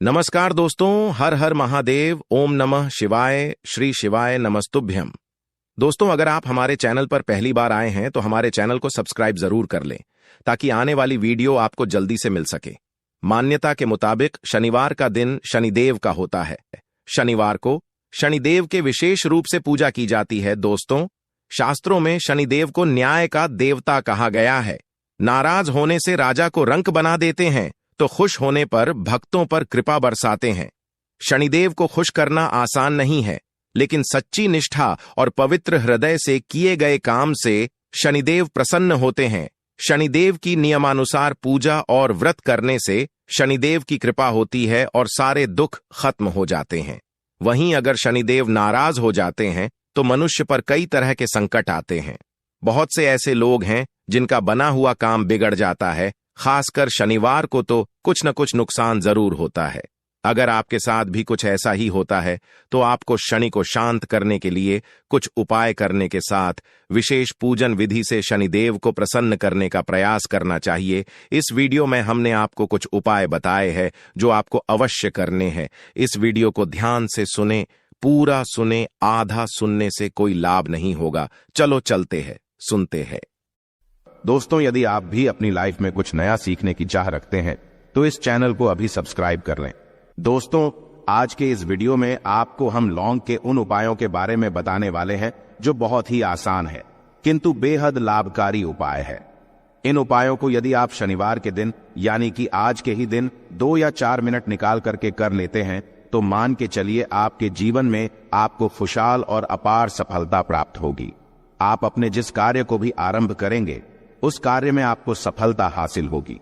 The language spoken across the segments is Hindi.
नमस्कार दोस्तों, हर हर महादेव, ओम नमः शिवाय, श्री शिवाय नमस्तुभ्यम। दोस्तों, अगर आप हमारे चैनल पर पहली बार आए हैं तो हमारे चैनल को सब्सक्राइब जरूर कर लें ताकि आने वाली वीडियो आपको जल्दी से मिल सके। मान्यता के मुताबिक शनिवार का दिन शनिदेव का होता है। शनिवार को शनिदेव के विशेष रूप से पूजा की जाती है। दोस्तों, शास्त्रों में शनिदेव को न्याय का देवता कहा गया है। नाराज होने से राजा को रंक बना देते हैं तो खुश होने पर भक्तों पर कृपा बरसाते हैं। शनिदेव को खुश करना आसान नहीं है, लेकिन सच्ची निष्ठा और पवित्र हृदय से किए गए काम से शनिदेव प्रसन्न होते हैं। शनिदेव की नियमानुसार पूजा और व्रत करने से शनिदेव की कृपा होती है और सारे दुख खत्म हो जाते हैं। वहीं अगर शनिदेव नाराज हो जाते हैं तो मनुष्य पर कई तरह के संकट आते हैं। बहुत से ऐसे लोग हैं जिनका बना हुआ काम बिगड़ जाता है। खासकर शनिवार को तो कुछ न कुछ नुकसान जरूर होता है। अगर आपके साथ भी कुछ ऐसा ही होता है तो आपको शनि को शांत करने के लिए कुछ उपाय करने के साथ विशेष पूजन विधि से शनिदेव को प्रसन्न करने का प्रयास करना चाहिए। इस वीडियो में हमने आपको कुछ उपाय बताए हैं जो आपको अवश्य करने हैं। इस वीडियो को ध्यान से सुने, पूरा सुने, आधा सुनने से कोई लाभ नहीं होगा। चलो चलते हैं, सुनते हैं। दोस्तों, यदि आप भी अपनी लाइफ में कुछ नया सीखने की चाह रखते हैं तो इस चैनल को अभी सब्सक्राइब कर लें। दोस्तों, आज के इस वीडियो में आपको हम लौंग के उन उपायों के बारे में बताने वाले हैं जो बहुत ही आसान है किंतु बेहद लाभकारी उपाय है। इन उपायों को यदि आप शनिवार के दिन यानी कि आज के ही दिन 2 या 4 मिनट निकाल करके कर लेते हैं तो मान के चलिए आपके जीवन में आपको खुशहाल और अपार सफलता प्राप्त होगी। आप अपने जिस कार्य को भी आरंभ करेंगे उस कार्य में आपको सफलता हासिल होगी।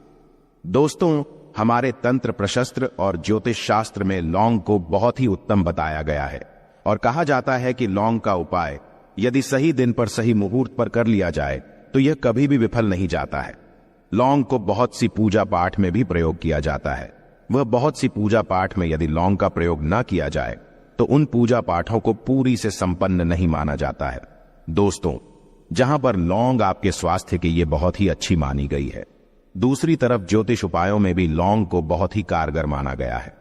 दोस्तों, हमारे तंत्र प्रशस्त्र और ज्योतिष शास्त्र में लौंग को बहुत ही उत्तम बताया गया है और कहा जाता है कि लौंग का उपाय यदि सही दिन पर सही मुहूर्त पर कर लिया जाए तो यह कभी भी विफल नहीं जाता है। लौंग को बहुत सी पूजा पाठ में भी प्रयोग किया जाता है। वह बहुत सी पूजा पाठ में यदि लौंग का प्रयोग न किया जाए तो उन पूजा पाठों को पूरी से संपन्न नहीं माना जाता है। दोस्तों, जहां पर लौंग आपके स्वास्थ्य के लिए बहुत ही अच्छी मानी गई है, दूसरी तरफ ज्योतिष उपायों में भी लौंग को बहुत ही कारगर माना गया है।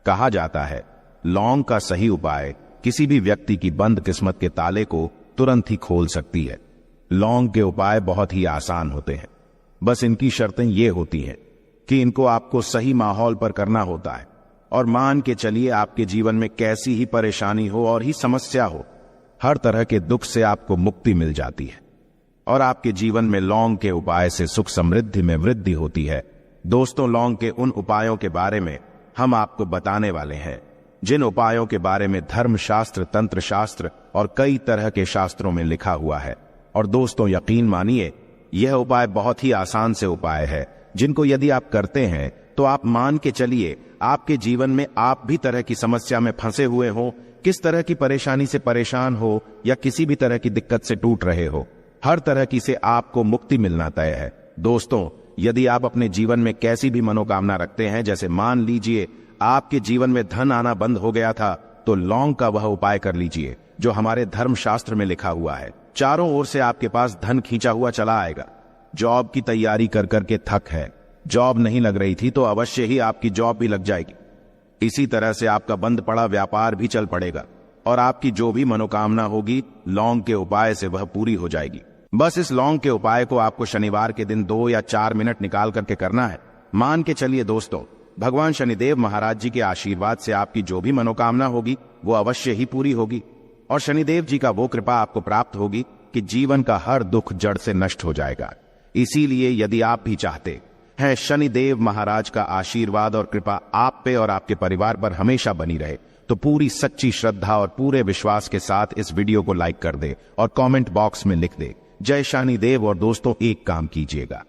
कहा जाता है लौंग का सही उपाय किसी भी व्यक्ति की बंद किस्मत के ताले को तुरंत ही खोल सकती है। लौंग के उपाय बहुत ही आसान होते हैं, बस इनकी शर्तें ये होती हैं कि इनको आपको सही माहौल पर करना होता है और मान के चलिए आपके जीवन में कैसी ही परेशानी हो और ही समस्या हो, हर तरह के दुख से आपको मुक्ति मिल जाती है और आपके जीवन में लौंग के उपाय से सुख समृद्धि में वृद्धि होती है। दोस्तों, लौंग के उन उपायों के बारे में हम आपको बताने वाले हैं जिन उपायों के बारे में धर्मशास्त्र, तंत्र शास्त्र और कई तरह के शास्त्रों में लिखा हुआ है। और दोस्तों, यकीन मानिए यह उपाय बहुत ही आसान से उपाय है जिनको यदि आप करते हैं तो आप मान के चलिए आपके जीवन में आप भी तरह की समस्या में फंसे हुए हो, किस तरह की परेशानी से परेशान हो या किसी भी तरह की दिक्कत से टूट रहे हो, हर तरह की से आपको मुक्ति मिलना तय है। दोस्तों, यदि आप अपने जीवन में कैसी भी मनोकामना रखते हैं, जैसे मान लीजिए आपके जीवन में धन आना बंद हो गया था, तो लौंग का वह उपाय कर लीजिए जो हमारे धर्मशास्त्र में लिखा हुआ है। चारों ओर से आपके पास धन खींचा हुआ चला आएगा। जॉब की तैयारी कर करके थक है, जॉब नहीं लग रही थी तो अवश्य ही आपकी जॉब भी लग जाएगी। इसी तरह से आपका बंद पड़ा व्यापार भी चल पड़ेगा और आपकी जो भी मनोकामना होगी लौंग के उपाय से वह पूरी हो जाएगी। बस इस लौंग के उपाय को आपको शनिवार के दिन 2 या 4 मिनट निकाल करके करना है। मान के चलिए दोस्तों, भगवान शनिदेव महाराज जी के आशीर्वाद से आपकी जो भी मनोकामना होगी वो अवश्य ही पूरी होगी और शनिदेव जी का वो कृपा आपको प्राप्त होगी कि जीवन का हर दुख जड़ से नष्ट हो जाएगा। इसीलिए यदि आप भी चाहते हैं शनिदेव महाराज का आशीर्वाद और कृपा आप पे और आपके परिवार पर हमेशा बनी रहे, तो पूरी सच्ची श्रद्धा और पूरे विश्वास के साथ इस वीडियो को लाइक कर दे और कमेंट बॉक्स में लिख दे जय शनिदेव। और दोस्तों, एक काम कीजिएगा,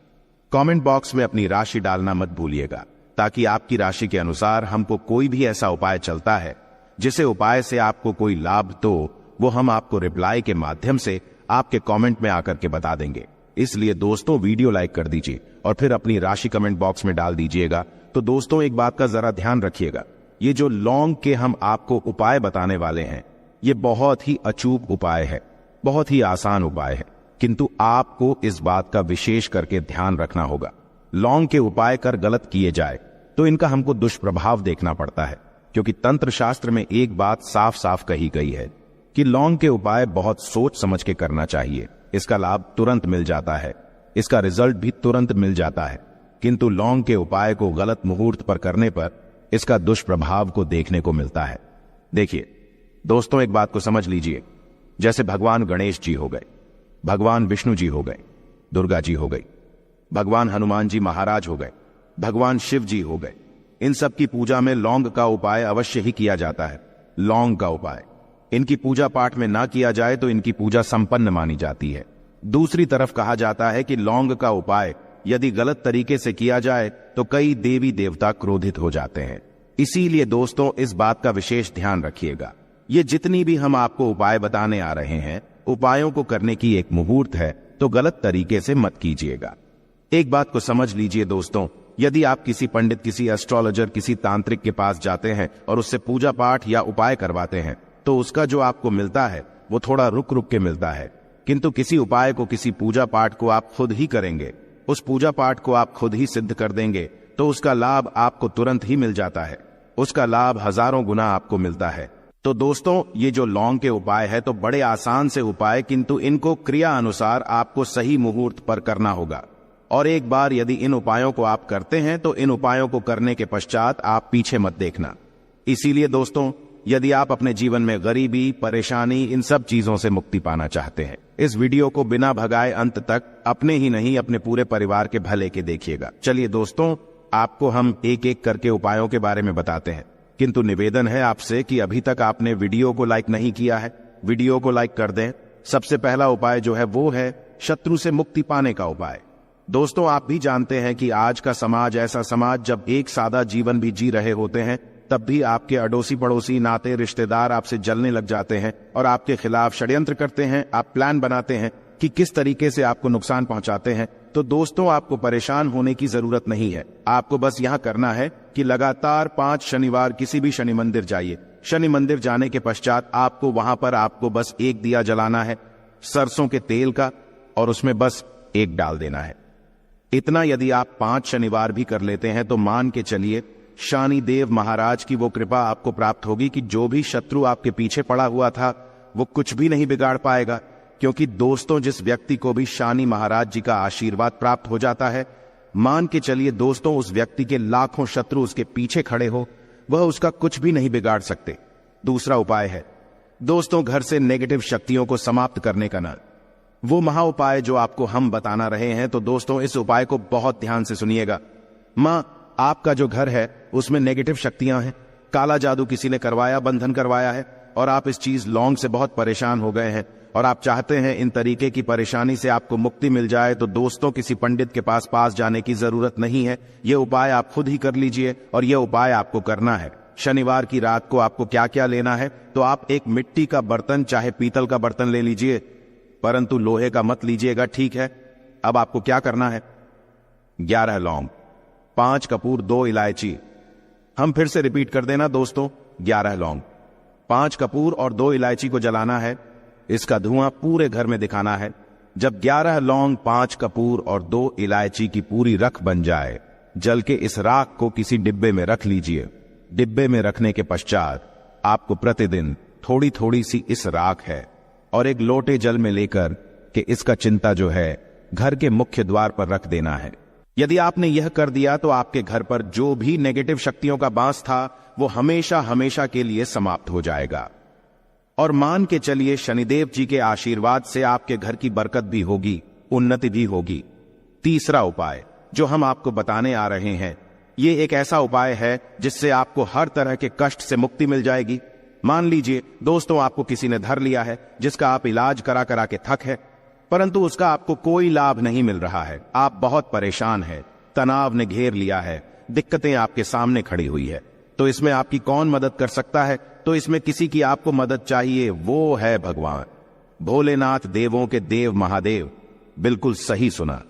कमेंट बॉक्स में अपनी राशि डालना मत भूलिएगा ताकि आपकी राशि के अनुसार हमको कोई भी ऐसा उपाय चलता है जिसे उपाय से आपको कोई लाभ तो वो हम आपको रिप्लाई के माध्यम से आपके कमेंट में आकर के बता देंगे। इसलिए दोस्तों, वीडियो लाइक कर दीजिए और फिर अपनी राशि कमेंट बॉक्स में डाल दीजिएगा। तो दोस्तों, एक बात का जरा ध्यान रखिएगा, ये जो लौंग के हम आपको उपाय बताने वाले हैं ये बहुत ही अचूक उपाय है, बहुत ही आसान उपाय है, किंतु आपको इस बात का विशेष करके ध्यान रखना होगा। लौंग के उपाय कर गलत किए जाए तो इनका हमको दुष्प्रभाव देखना पड़ता है, क्योंकि तंत्र शास्त्र में एक बात साफ साफ कही गई है कि लौंग के उपाय बहुत सोच समझ के करना चाहिए। इसका लाभ तुरंत मिल जाता है, इसका रिजल्ट भी तुरंत मिल जाता है, किंतु लौंग के उपाय को गलत मुहूर्त पर करने पर इसका दुष्प्रभाव को देखने को मिलता है। देखिए दोस्तों, एक बात को समझ लीजिए, जैसे भगवान गणेश जी हो गए, भगवान विष्णु जी हो गए, दुर्गा जी हो गई, भगवान हनुमान जी महाराज हो गए, भगवान शिव जी हो गए, इन सब की पूजा में लौंग का उपाय अवश्य ही किया जाता है। लौंग का उपाय इनकी पूजा पाठ में ना किया जाए तो इनकी पूजा संपन्न मानी जाती है। दूसरी तरफ कहा जाता है कि लौंग का उपाय यदि गलत तरीके से किया जाए तो कई देवी देवता क्रोधित हो जाते हैं। इसीलिए दोस्तों, इस बात का विशेष ध्यान रखिएगा। ये जितनी भी हम आपको उपाय बताने आ रहे हैं, उपायों को करने की एक मुहूर्त है, तो गलत तरीके से मत कीजिएगा। एक बात को समझ लीजिए दोस्तों, यदि आप किसी पंडित, किसी एस्ट्रोलॉजर, किसी तांत्रिक के पास जाते हैं और उससे पूजा पाठ या उपाय करवाते हैं, तो उसका जो आपको मिलता है वो थोड़ा रुक रुक के मिलता है। किंतु किसी उपाय को, किसी पूजा पाठ को आप खुद ही करेंगे, उस पूजा पाठ को आप खुद ही सिद्ध कर देंगे, तो उसका लाभ आपको तुरंत ही मिल जाता है, उसका लाभ हजारों गुना आपको मिलता है। तो दोस्तों, ये जो लौंग के उपाय है तो बड़े आसान से उपाय, किंतु इनको क्रिया अनुसार आपको सही मुहूर्त पर करना होगा। और एक बार यदि इन उपायों को आप करते हैं तो इन उपायों को करने के पश्चात आप पीछे मत देखना। इसीलिए दोस्तों, यदि आप अपने जीवन में गरीबी, परेशानी, इन सब चीजों से मुक्ति पाना चाहते हैं, इस वीडियो को बिना भगाए अंत तक अपने ही नहीं अपने पूरे परिवार के भले के देखिएगा। चलिए दोस्तों, आपको हम एक एक करके उपायों के बारे में बताते हैं, किंतु निवेदन है आपसे कि अभी तक आपने वीडियो को लाइक नहीं किया है, वीडियो को लाइक कर दें। सबसे पहला उपाय जो है वो है शत्रु से मुक्ति पाने का उपाय। दोस्तों, आप भी जानते हैं कि आज का समाज ऐसा समाज, जब एक सादा जीवन भी जी रहे होते हैं तब भी आपके अड़ोसी पड़ोसी, नाते रिश्तेदार आपसे जलने लग जाते हैं और आपके खिलाफ षड्यंत्र करते हैं। आप प्लान बनाते हैं कि किस तरीके से आपको नुकसान पहुंचाते हैं। तो दोस्तों, आपको परेशान होने की जरूरत नहीं है। आपको बस यहां करना है कि लगातार 5 शनिवार किसी भी शनि मंदिर जाइए। शनि मंदिर जाने के पश्चात वहां पर आपको बस एक दिया जलाना है सरसों के तेल का, और उसमें बस एक डाल देना है। इतना यदि आप 5 शनिवार भी कर लेते हैं तो मान के चलिए शनि देव महाराज की वो कृपा आपको प्राप्त होगी कि जो भी शत्रु आपके पीछे पड़ा हुआ था वो कुछ भी नहीं बिगाड़ पाएगा। क्योंकि दोस्तों, जिस व्यक्ति को भी शनि महाराज जी का आशीर्वाद प्राप्त हो जाता है, मान के चलिए दोस्तों, उस व्यक्ति के लाखों शत्रु उसके पीछे खड़े हो, वह उसका कुछ भी नहीं बिगाड़ सकते। दूसरा उपाय है दोस्तों, घर से नेगेटिव शक्तियों को समाप्त करने का ना वो महा उपाय जो आपको हम बताना रहे हैं। तो दोस्तों, इस उपाय को बहुत ध्यान से सुनिएगा। मां, आपका जो घर है उसमें नेगेटिव शक्तियां हैं, काला जादू किसी ने करवाया, बंधन करवाया है, और आप इस चीज लौंग से बहुत परेशान हो गए हैं और आप चाहते हैं इन तरीके की परेशानी से आपको मुक्ति मिल जाए। तो दोस्तों, किसी पंडित के पास जाने की जरूरत नहीं है। यह उपाय आप खुद ही कर लीजिए, और यह उपाय आपको करना है। शनिवार की रात को आपको क्या क्या लेना है, तो आप एक मिट्टी का बर्तन, चाहे पीतल का बर्तन ले लीजिए, परंतु लोहे का मत लीजिएगा, ठीक है। अब आपको क्या करना है, 11 लौंग, 5 कपूर, 2 इलायची। हम फिर से रिपीट कर देना दोस्तों, 11 लौंग, 5 कपूर और 2 इलायची को जलाना है। इसका धुआं पूरे घर में दिखाना है। जब 11 लौंग, 5 कपूर और 2 इलायची की पूरी रख बन जाए, जल के इस राख को किसी डिब्बे में रख लीजिए। डिब्बे में रखने के पश्चात आपको प्रतिदिन थोड़ी थोड़ी सी इस राख है और एक लोटे जल में लेकर के इसका चिंता जो है घर के मुख्य द्वार पर रख देना है। यदि आपने यह कर दिया तो आपके घर पर जो भी नेगेटिव शक्तियों का बांस था वो हमेशा हमेशा के लिए समाप्त हो जाएगा। और मान के चलिए शनिदेव जी के आशीर्वाद से आपके घर की बरकत भी होगी, उन्नति भी होगी। तीसरा उपाय जो हम आपको बताने आ रहे हैं, ये एक ऐसा उपाय है जिससे आपको हर तरह के कष्ट से मुक्ति मिल जाएगी। मान लीजिए दोस्तों, आपको किसी ने धर लिया है जिसका आप इलाज करा करा के थक है, परंतु उसका आपको कोई लाभ नहीं मिल रहा है। आप बहुत परेशान हैं, तनाव ने घेर लिया है, दिक्कतें आपके सामने खड़ी हुई है। तो इसमें आपकी कौन मदद कर सकता है? तो इसमें किसी की आपको मदद चाहिए, वो है भगवान भोलेनाथ, देवों के देव महादेव। बिल्कुल सही सुना।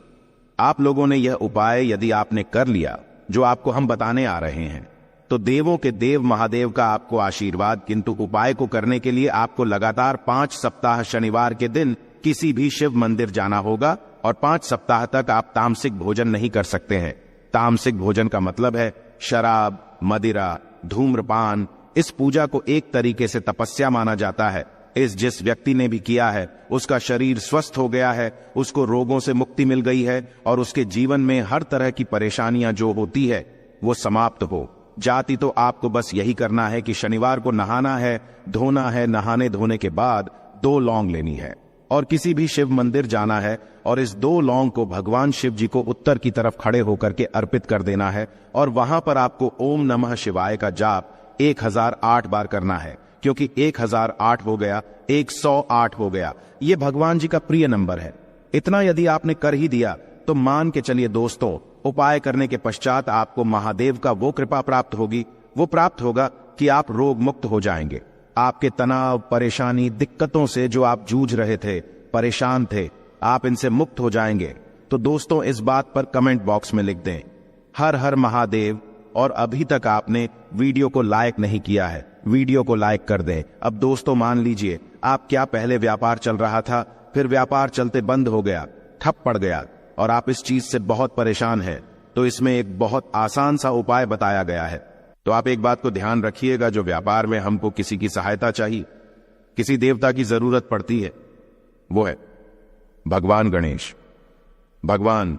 आप लोगों ने यह उपाय यदि आपने कर लिया जो आपको हम बताने आ रहे हैं, तो देवों के देव महादेव का आपको आशीर्वाद। किंतु उपाय को करने के लिए आपको लगातार 5 सप्ताह शनिवार के दिन किसी भी शिव मंदिर जाना होगा और 5 सप्ताह तक आप तामसिक भोजन नहीं कर सकते हैं। तामसिक भोजन का मतलब है शराब, मदिरा, धूम्रपान, इस पूजा को एक तरीके से तपस्या माना जाता है। जिस व्यक्ति ने भी किया है उसका शरीर स्वस्थ हो गया है, उसको रोगों से मुक्ति मिल गई है और उसके जीवन में हर तरह की परेशानियां जो होती है वो समाप्त हो जाती। तो आपको बस यही करना है कि शनिवार को नहाना है, धोना है, नहाने धोने के बाद 2 लौंग लेनी है और किसी भी शिव मंदिर जाना है और इस 2 लौंग को भगवान शिव जी को उत्तर की तरफ खड़े होकर के अर्पित कर देना है और वहां पर आपको ओम नमः शिवाय का जाप 1008 बार करना है, क्योंकि 1008 हो गया, 108 हो गया, ये भगवान जी का प्रिय नंबर है। इतना यदि आपने कर ही दिया तो मान के चलिए दोस्तों, उपाय करने के पश्चात आपको महादेव का वो कृपा प्राप्त होगी, वो प्राप्त होगा कि आप रोग मुक्त हो जाएंगे। आपके तनाव, परेशानी, दिक्कतों से जो आप जूझ रहे थे, परेशान थे, आप इनसे मुक्त हो जाएंगे। तो दोस्तों इस बात पर कमेंट बॉक्स में लिख दें हर हर महादेव। और अभी तक आपने वीडियो को लाइक नहीं किया है, वीडियो को लाइक कर दें। अब दोस्तों मान लीजिए आप क्या पहले व्यापार चल रहा था, फिर व्यापार चलते बंद हो गया, ठप पड़ गया और आप इस चीज से बहुत परेशान हैं, तो इसमें एक बहुत आसान सा उपाय बताया गया है। तो आप एक बात को ध्यान रखिएगा, जो व्यापार में हमको किसी की सहायता चाहिए, किसी देवता की जरूरत पड़ती है, वो है भगवान गणेश। भगवान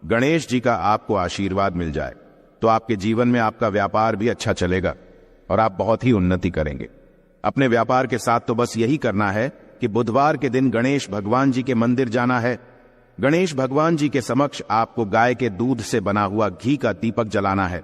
गणेश जी का आपको आशीर्वाद मिल जाए तो आपके जीवन में आपका व्यापार भी अच्छा चलेगा और आप बहुत ही उन्नति करेंगे। अपने व्यापार के साथ तो बस यही करना है कि बुधवार के दिन गणेश भगवान जी के मंदिर जाना है। गणेश भगवान जी के समक्ष आपको गाय के दूध से बना हुआ घी का दीपक जलाना है।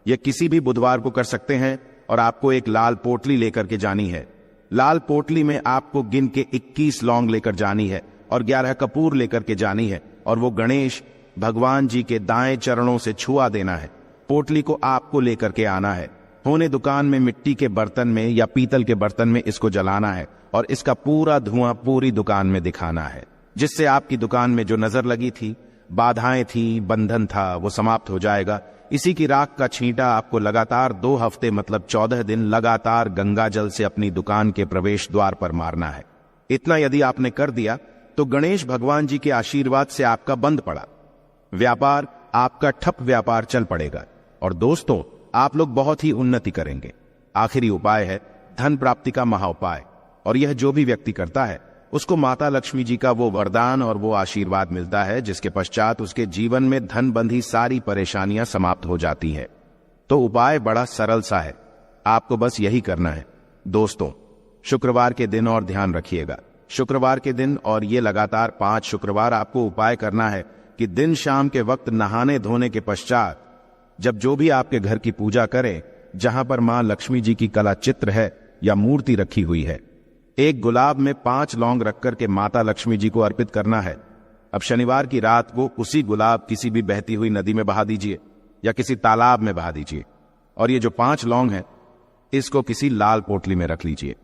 यह किसी भी बुधवार को कर सकते हैं और आपको एक लाल पोटली लेकर के जानी है। लाल पोटली में आपको गिन के 21 लौंग लेकर जानी है और 11 कपूर लेकर के जानी है और वो गणेश भगवान जी के दाएं चरणों से छुआ देना है। पोटली को आपको लेकर के आना है। होने दुकान में मिट्टी के बर्तन में या पीतल के बर्तन में इसको जलाना है और इसका पूरा धुआं पूरी दुकान में दिखाना है, जिससे आपकी दुकान में जो नजर लगी थी, बाधाएं थी, बंधन था, वो समाप्त हो जाएगा। इसी की राख का छींटा आपको लगातार 2 हफ्ते मतलब 14 दिन लगातार गंगा जल से अपनी दुकान के प्रवेश द्वार पर मारना है। इतना यदि आपने कर दिया तो गणेश भगवान जी के आशीर्वाद से आपका बंद पड़ा व्यापार, आपका ठप व्यापार चल पड़ेगा और दोस्तों आप लोग बहुत ही उन्नति करेंगे। आखिरी उपाय है धन प्राप्ति का महाउपाय, और यह जो भी व्यक्ति करता है उसको माता लक्ष्मी जी का वो वरदान और वो आशीर्वाद मिलता है, जिसके पश्चात उसके जीवन में धन बंधी सारी परेशानियां समाप्त हो जाती हैं। तो उपाय बड़ा सरल सा है, आपको बस यही करना है। दोस्तों शुक्रवार के दिन और ध्यान रखिएगा, शुक्रवार के दिन और ये लगातार 5 शुक्रवार आपको उपाय करना है कि दिन शाम के वक्त नहाने धोने के पश्चात जब जो भी आपके घर की पूजा करें, जहां पर मां लक्ष्मी जी की कला चित्र है या मूर्ति रखी हुई है, एक गुलाब में 5 लौंग रख करके माता लक्ष्मी जी को अर्पित करना है। अब शनिवार की रात को उसी गुलाब किसी भी बहती हुई नदी में बहा दीजिए या किसी तालाब में बहा दीजिए और ये जो 5 लौंग है इसको किसी लाल पोटली में रख लीजिए।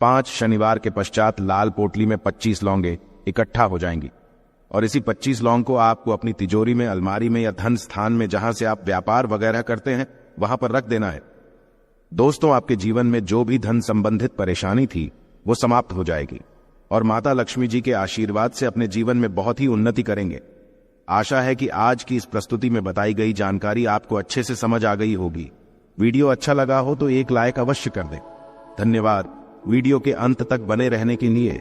5 शनिवार के पश्चात लाल पोटली में 25 लौंगे इकट्ठा हो जाएंगी और इसी 25 लौंग को आपको अपनी तिजोरी में, अलमारी में या धन स्थान में जहां से आप व्यापार वगैरह करते हैं वहां पर रख देना है। दोस्तों आपके जीवन में जो भी धन संबंधित परेशानी थी वो समाप्त हो जाएगी और माता लक्ष्मी जी के आशीर्वाद से अपने जीवन में बहुत ही उन्नति करेंगे। आशा है कि आज की इस प्रस्तुति में बताई गई जानकारी आपको अच्छे से समझ आ गई होगी। वीडियो अच्छा लगा हो तो एक लाइक अवश्य कर दें। धन्यवाद वीडियो के अंत तक बने रहने के लिए।